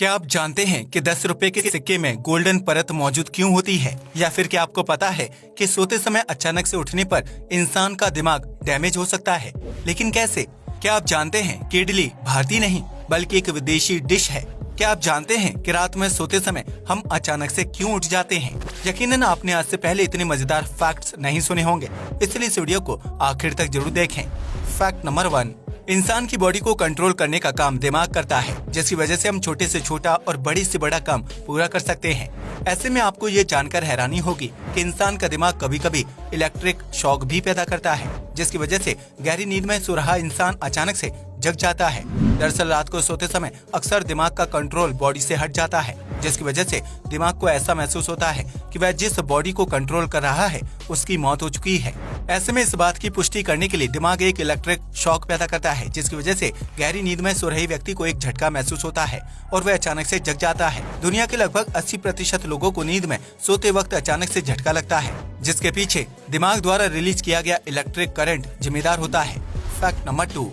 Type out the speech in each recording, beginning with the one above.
क्या आप जानते हैं कि 10 रुपए के सिक्के में गोल्डन परत मौजूद क्यों होती है? या फिर क्या आपको पता है कि सोते समय अचानक से उठने पर इंसान का दिमाग डैमेज हो सकता है? लेकिन कैसे? क्या आप जानते हैं कि इडली भारतीय नहीं बल्कि एक विदेशी डिश है? क्या आप जानते हैं कि रात में सोते समय हम अचानक से क्यों उठ जाते हैं? यकीनन आपने आज से पहले इतने मजेदार फैक्ट्स नहीं सुने होंगे, इसलिए इस वीडियो को आखिर तक जरूर देखें। फैक्ट नंबर 1, इंसान की बॉडी को कंट्रोल करने का काम दिमाग करता है, जिसकी वजह से हम छोटे से छोटा और बड़ी से बड़ा काम पूरा कर सकते हैं। ऐसे में आपको ये जानकर हैरानी होगी कि इंसान का दिमाग कभी कभी इलेक्ट्रिक शॉक भी पैदा करता है, जिसकी वजह से गहरी नींद में सो रहा इंसान अचानक से जग जाता है। दरअसल रात को सोते समय अक्सर दिमाग का कंट्रोल बॉडी से हट जाता है, जिसकी वजह से दिमाग को ऐसा महसूस होता है कि वह जिस बॉडी को कंट्रोल कर रहा है उसकी मौत हो चुकी है। ऐसे में इस बात की पुष्टि करने के लिए दिमाग एक इलेक्ट्रिक शॉक पैदा करता है, जिसकी वजह से गहरी नींद में सो रहे व्यक्ति को एक झटका महसूस होता है और वह अचानक से जग जाता है। दुनिया के लगभग 80% लोगों को नींद में सोते वक्त अचानक से झटका लगता है, जिसके पीछे दिमाग द्वारा रिलीज किया गया इलेक्ट्रिक करंट जिम्मेदार होता है। फैक्ट नंबर 2,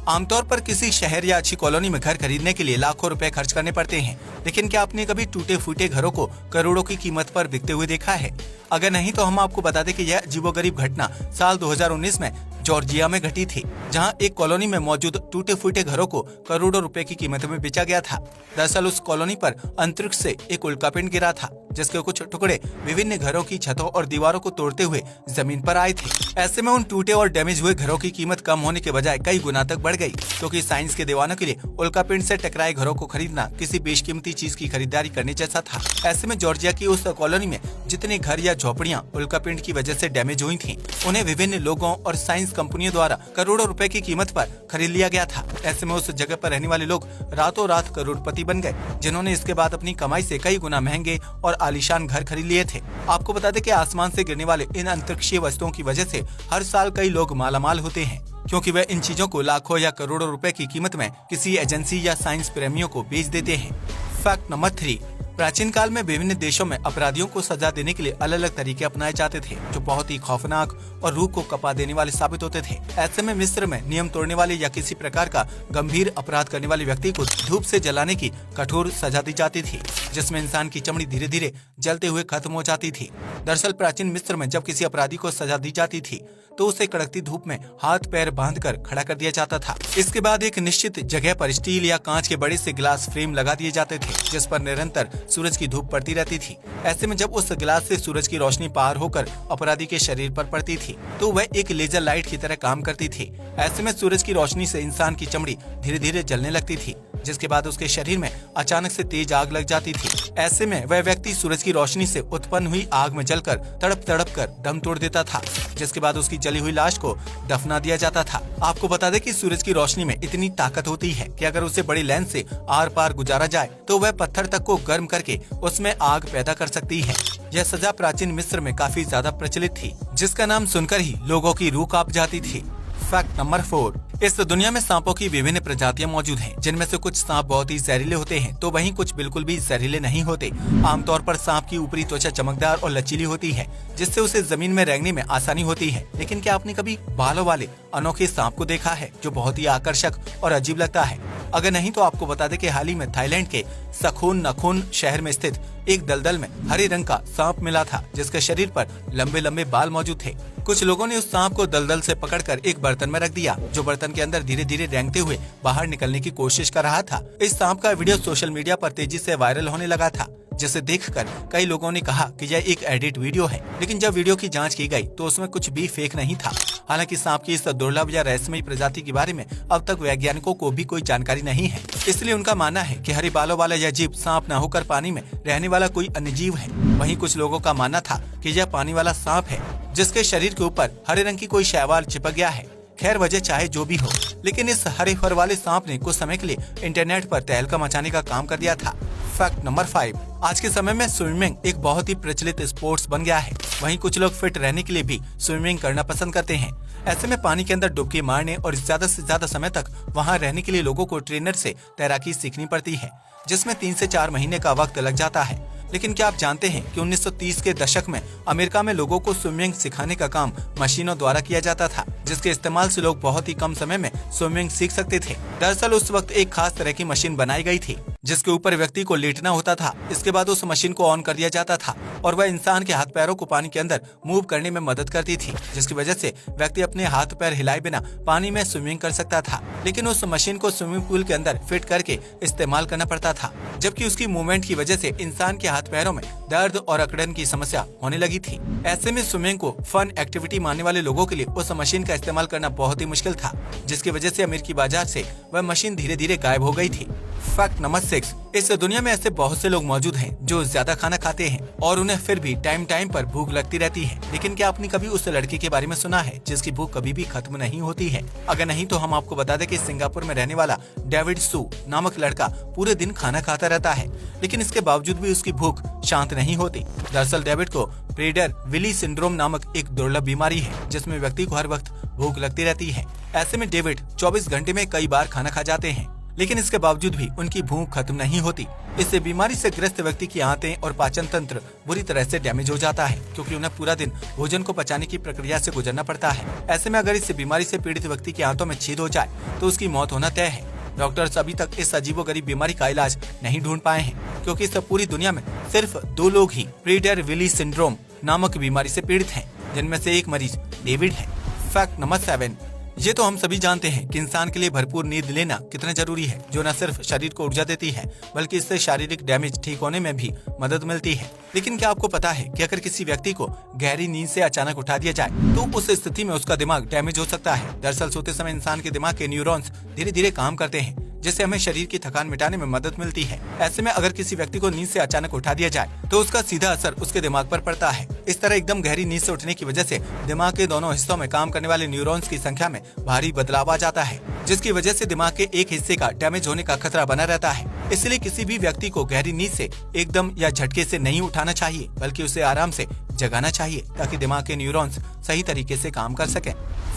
आमतौर पर किसी शहर या अच्छी कॉलोनी में घर खरीदने के लिए लाखों रुपए खर्च करने पड़ते हैं, लेकिन क्या आपने कभी टूटे फूटे घरों को करोड़ों की कीमत पर बिकते हुए देखा है? अगर नहीं तो हम आपको बता दें कि यह अजीबोगरीब घटना साल 2019 में जॉर्जिया में घटी थी, जहां एक कॉलोनी में मौजूद टूटे फूटे घरों को करोड़ों रुपए की कीमत में बेचा गया था। दरअसल उस कॉलोनी पर अंतरिक्ष से एक उल्कापिंड गिरा था, जिसके कुछ टुकड़े विभिन्न घरों की छतों और दीवारों को तोड़ते हुए जमीन पर आए थे। ऐसे में उन टूटे और डैमेज हुए घरों की कीमत कम होने के बजाय कई गुना तक बढ़ गई, क्योंकि साइंस के दीवानों के लिए उल्कापिंड से टकराए घरों को खरीदना किसी बेशकीमती चीज की खरीदारी करने जैसा था। ऐसे में जॉर्जिया की उस कॉलोनी में जितने घर या झोपड़ियां उल्कापिंड की वजह से डैमेज हुई थीं, उन्हें विभिन्न लोगों और साइंस कंपनियों द्वारा करोड़ों रुपए की कीमत पर खरीद लिया गया था। ऐसे में उस जगह पर रहने वाले लोग रातों रात करोड़पति बन गए, जिन्होंने इसके बाद अपनी कमाई से कई गुना महंगे और आलीशान घर खरीद लिए थे। आपको बता दें कि आसमान से गिरने वाले इन अंतरिक्षीय वस्तुओं की वजह से हर साल कई लोग मालामाल होते हैं, क्योंकि वे इन चीजों को लाखों या करोड़ों रुपए की कीमत में किसी एजेंसी या साइंस प्रेमियों को बेच देते हैं। फैक्ट नंबर 3, प्राचीन काल में विभिन्न देशों में अपराधियों को सजा देने के लिए अलग अलग तरीके अपनाए जाते थे, जो बहुत ही खौफनाक और रूह को कपा देने वाले साबित होते थे। ऐसे में मिस्र में नियम तोड़ने वाले या किसी प्रकार का गंभीर अपराध करने वाले व्यक्ति को धूप से जलाने की कठोर सजा दी जाती थी, जिसमें इंसान की चमड़ी धीरे धीरे जलते हुए खत्म हो जाती थी। दरअसल प्राचीन मिस्र में जब किसी अपराधी को सजा दी जाती थी तो उसे कड़कती धूप में हाथ पैर बांधकर खड़ा कर दिया जाता था। इसके बाद एक निश्चित जगह पर स्टील या कांच के बड़े से गिलास फ्रेम लगा दिए जाते थे, जिस पर निरंतर सूरज की धूप पड़ती रहती थी। ऐसे में जब उस गिलास से सूरज की रोशनी पार होकर अपराधी के शरीर पर पड़ती थी तो वह एक लेजर लाइट की तरह काम करती थी। ऐसे में सूरज की रोशनी से इंसान की चमड़ी धीरे धीरे जलने लगती थी, जिसके बाद उसके शरीर में अचानक से तेज आग लग जाती थी। ऐसे में वह व्यक्ति सूरज की रोशनी से उत्पन्न हुई आग में जलकर तड़प तड़प कर दम तोड़ देता था, जिसके बाद उसकी जली हुई लाश को दफना दिया जाता था। आपको बता दें कि सूरज की रोशनी में इतनी ताकत होती है कि अगर उसे बड़ी लेंस से आर पार गुजारा जाए तो वह पत्थर तक को गर्म करके उसमें आग पैदा कर सकती है। यह सजा प्राचीन मिस्र में काफी ज्यादा प्रचलित थी, जिसका नाम सुनकर ही लोगों की रूह कांप जाती थी। फैक्ट नंबर 4, इस दुनिया में सांपों की विभिन्न प्रजातियां मौजूद हैं, जिनमें से कुछ सांप बहुत ही जहरीले होते हैं तो वहीं कुछ बिल्कुल भी जहरीले नहीं होते। आमतौर पर सांप की ऊपरी त्वचा चमकदार और लचीली होती है, जिससे उसे जमीन में रेंगने में आसानी होती है। लेकिन क्या आपने कभी बालों वाले अनोखे सांप को देखा है, जो बहुत ही आकर्षक और अजीब लगता है? अगर नहीं तो आपको बता दें कि हाल ही में थाईलैंड के सखून नखून शहर में स्थित एक दलदल में हरे रंग का सांप मिला था, जिसके शरीर पर लंबे लंबे बाल मौजूद थे। कुछ लोगों ने उस सांप को दलदल से पकड़कर एक बर्तन में रख दिया, जो बर्तन के अंदर धीरे धीरे रेंगते हुए बाहर निकलने की कोशिश कर रहा था। इस सांप का वीडियो सोशल मीडिया पर तेजी से वायरल होने लगा था, जिसे देखकर कई लोगों ने कहा कि यह एक एडिट वीडियो है। लेकिन जब वीडियो की जांच की गई तो उसमें कुछ भी फेक नहीं था। हालांकि सांप की इस दुर्लभ या रहस्यमयी प्रजाति के बारे में अब तक वैज्ञानिकों को भी कोई जानकारी नहीं है, इसलिए उनका मानना है कि हरे बालों वाला यह जीव सांप न होकर पानी में रहने वाला कोई अन्य जीव है। वहीं कुछ लोगों का मानना था कि यह पानी वाला सांप है, जिसके शरीर के ऊपर हरे रंग की कोई शैवाल चिपक गया है। खैर, वजह चाहे जो भी हो, लेकिन इस हरे फर वाले सांप ने कुछ समय के लिए इंटरनेट पर तहलका मचाने का काम कर दिया था। फैक्ट नंबर 5, आज के समय में स्विमिंग एक बहुत ही प्रचलित स्पोर्ट्स बन गया है। वहीं कुछ लोग फिट रहने के लिए भी स्विमिंग करना पसंद करते हैं। ऐसे में पानी के अंदर डुबकी मारने और ज्यादा से ज्यादा समय तक वहां रहने के लिए लोगों को ट्रेनर से तैराकी सीखनी पड़ती है, जिसमें 3 से 4 महीने का वक्त लग जाता है। लेकिन क्या आप जानते हैं कि 1930 के दशक में अमेरिका में लोगों को स्विमिंग सिखाने का काम मशीनों द्वारा किया जाता था, जिसके इस्तेमाल से लोग बहुत ही कम समय में स्विमिंग सीख सकते थे। दरअसल उस वक्त एक खास तरह की मशीन बनाई गई थी जिसके ऊपर व्यक्ति को लेटना होता था। इसके बाद उस मशीन को ऑन कर दिया जाता था और वह इंसान के हाथ पैरों को पानी के अंदर मूव करने में मदद करती थी, जिसकी वजह से व्यक्ति अपने हाथ पैर हिलाए बिना पानी में स्विमिंग कर सकता था। लेकिन उस मशीन को स्विमिंग पूल के अंदर फिट करके इस्तेमाल करना पड़ता था, जबकि उसकी मूवमेंट की वजह से इंसान के हाथ पैरों में दर्द और अकड़न की समस्या होने लगी थी। ऐसे में स्विमिंग को फन एक्टिविटी मानने वाले लोगों के लिए उस मशीन का इस्तेमाल करना बहुत ही मुश्किल था, जिसकी वजह से अमेरिकी बाजार से वह मशीन धीरे धीरे गायब हो गई थी। फैक्ट नंबर 6, इस दुनिया में ऐसे बहुत से लोग मौजूद हैं जो ज्यादा खाना खाते हैं और उन्हें फिर भी टाइम टाइम पर भूख लगती रहती है। लेकिन क्या आपने कभी उस लड़के के बारे में सुना है जिसकी भूख कभी भी खत्म नहीं होती है? अगर नहीं तो हम आपको बता दें कि सिंगापुर में रहने वाला डेविड सू नामक लड़का पूरे दिन खाना खाता रहता है, लेकिन इसके बावजूद भी उसकी भूख शांत नहीं होती। दरअसल डेविड को प्रेडर विली सिंड्रोम नामक एक दुर्लभ बीमारी है, जिसमें व्यक्ति को हर वक्त भूख लगती रहती है। ऐसे में डेविड 24 घंटे में कई बार खाना खा जाते हैं, लेकिन इसके बावजूद भी उनकी भूख खत्म नहीं होती। इससे बीमारी से ग्रस्त व्यक्ति की आंतें और पाचन तंत्र बुरी तरह से डैमेज हो जाता है, क्योंकि उन्हें पूरा दिन भोजन को पचाने की प्रक्रिया से गुजरना पड़ता है। ऐसे में अगर इस बीमारी से पीड़ित व्यक्ति की आंतों में छेद हो जाए तो उसकी मौत होना तय है। डॉक्टर्स अभी तक इस अजीबोगरीब बीमारी का इलाज नहीं ढूंढ पाए हैं, क्योंकि इस पूरी दुनिया में सिर्फ 2 लोग ही प्रेडर विली सिंड्रोम नामक बीमारी से पीड़ित हैं, जिनमें से एक मरीज डेविड है। फैक्ट नंबर 7, ये तो हम सभी जानते हैं कि इंसान के लिए भरपूर नींद लेना कितना जरूरी है, जो न सिर्फ शरीर को ऊर्जा देती है बल्कि इससे शारीरिक डैमेज ठीक होने में भी मदद मिलती है। लेकिन क्या आपको पता है कि अगर किसी व्यक्ति को गहरी नींद से अचानक उठा दिया जाए तो उस स्थिति में उसका दिमाग डैमेज हो सकता है। दरअसल सोते समय इंसान के दिमाग के न्यूरॉन्स धीरे धीरे काम करते हैं, जिससे हमें शरीर की थकान मिटाने में मदद मिलती है। ऐसे में अगर किसी व्यक्ति को नींद से अचानक उठा दिया जाए तो उसका सीधा असर उसके दिमाग पर पड़ता है। इस तरह एकदम गहरी नींद से उठने की वजह से दिमाग के दोनों हिस्सों में काम करने वाले न्यूरॉन्स की संख्या में भारी बदलाव आ जाता है, जिसकी वजह से दिमाग के एक हिस्से का डैमेज होने का खतरा बना रहता है। इसलिए किसी भी व्यक्ति को गहरी नींद से एकदम या झटके से नहीं उठाना चाहिए, बल्कि उसे आराम से जगाना चाहिए, ताकि दिमाग के न्यूरॉन्स सही तरीके से काम कर सकें।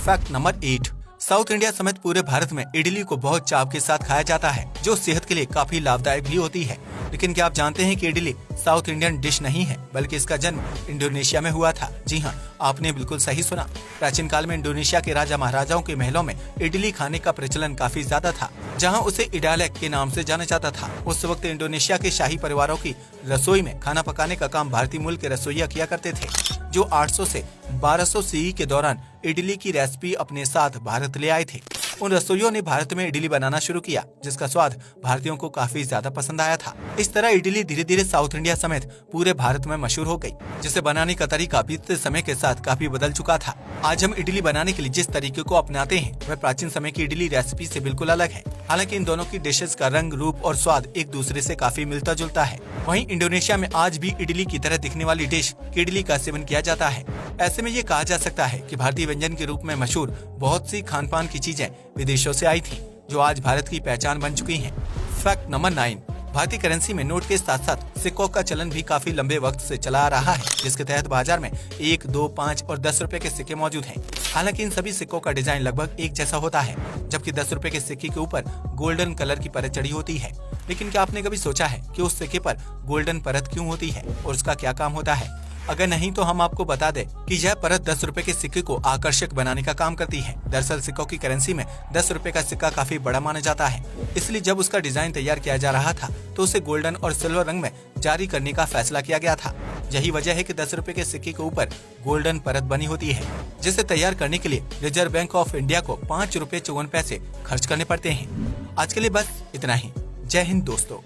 फैक्ट नंबर 8, साउथ इंडिया समेत पूरे भारत में इडली को बहुत चाव के साथ खाया जाता है, जो सेहत के लिए काफी लाभदायक भी होती है। लेकिन क्या आप जानते हैं कि इडली साउथ इंडियन डिश नहीं है, बल्कि इसका जन्म इंडोनेशिया में हुआ था। जी हाँ, आपने बिल्कुल सही सुना। प्राचीन काल में इंडोनेशिया के राजा महाराजाओं के महलों में इडली खाने का प्रचलन काफी ज्यादा था, जहाँ उसे इडालेक के नाम से जाना जाता था। उस वक्त इंडोनेशिया के शाही परिवारों की रसोई में खाना पकाने का काम भारतीय मूल के रसोइया किया करते थे, जो 800 से 1200 सीई के दौरान इडली की रेसिपी अपने साथ भारत ले आए थे। उन रसोइयों ने भारत में इडली बनाना शुरू किया, जिसका स्वाद भारतीयों को काफी ज्यादा पसंद आया था। इस तरह इडली धीरे धीरे साउथ इंडिया समेत पूरे भारत में मशहूर हो गई, जिसे बनाने का तरीका बीतते समय के साथ काफी बदल चुका था। आज हम इडली बनाने के लिए जिस तरीके को अपनाते हैं वह प्राचीन समय की इडली रेसिपी से बिल्कुल अलग है। हालांकि इन दोनों की डिशेस का रंग, रूप और स्वाद एक दूसरे से काफी मिलता जुलता है। वहीं इंडोनेशिया में आज भी इडली की तरह दिखने वाली डिश इडली का सेवन किया जाता है। ऐसे में ये कहा जा सकता है कि भारतीय व्यंजन के रूप में मशहूर बहुत सी खान पान की चीजें विदेशों से आई थी, जो आज भारत की पहचान बन चुकी हैं। फैक्ट नंबर 9, भारतीय करेंसी में नोट के साथ साथ सिक्कों का चलन भी काफी लंबे वक्त से चला आ रहा है, जिसके तहत बाजार में 1, 2, 5 और 10 रुपए के सिक्के मौजूद हैं। हालांकि इन सभी सिक्कों का डिजाइन लगभग एक जैसा होता है, जबकि 10 रुपए के सिक्के के ऊपर गोल्डन कलर की परत चढ़ी होती है। लेकिन क्या आपने कभी सोचा है कि उस सिक्के पर गोल्डन परत क्यों होती है और उसका क्या काम होता है? अगर नहीं तो हम आपको बता दें कि यह परत 10 रुपए के सिक्के को आकर्षक बनाने का काम करती है। दरअसल सिक्कों की करेंसी में 10 रुपए का सिक्का काफी बड़ा माना जाता है, इसलिए जब उसका डिजाइन तैयार किया जा रहा था तो उसे गोल्डन और सिल्वर रंग में जारी करने का फैसला किया गया था। यही वजह है कि 10 रुपए के सिक्के के ऊपर गोल्डन परत बनी होती है, जिसे तैयार करने के लिए रिजर्व बैंक ऑफ इंडिया को 5 रुपए 54 पैसे खर्च करने पड़ते हैं। आज के लिए बस इतना ही। जय हिंद दोस्तों।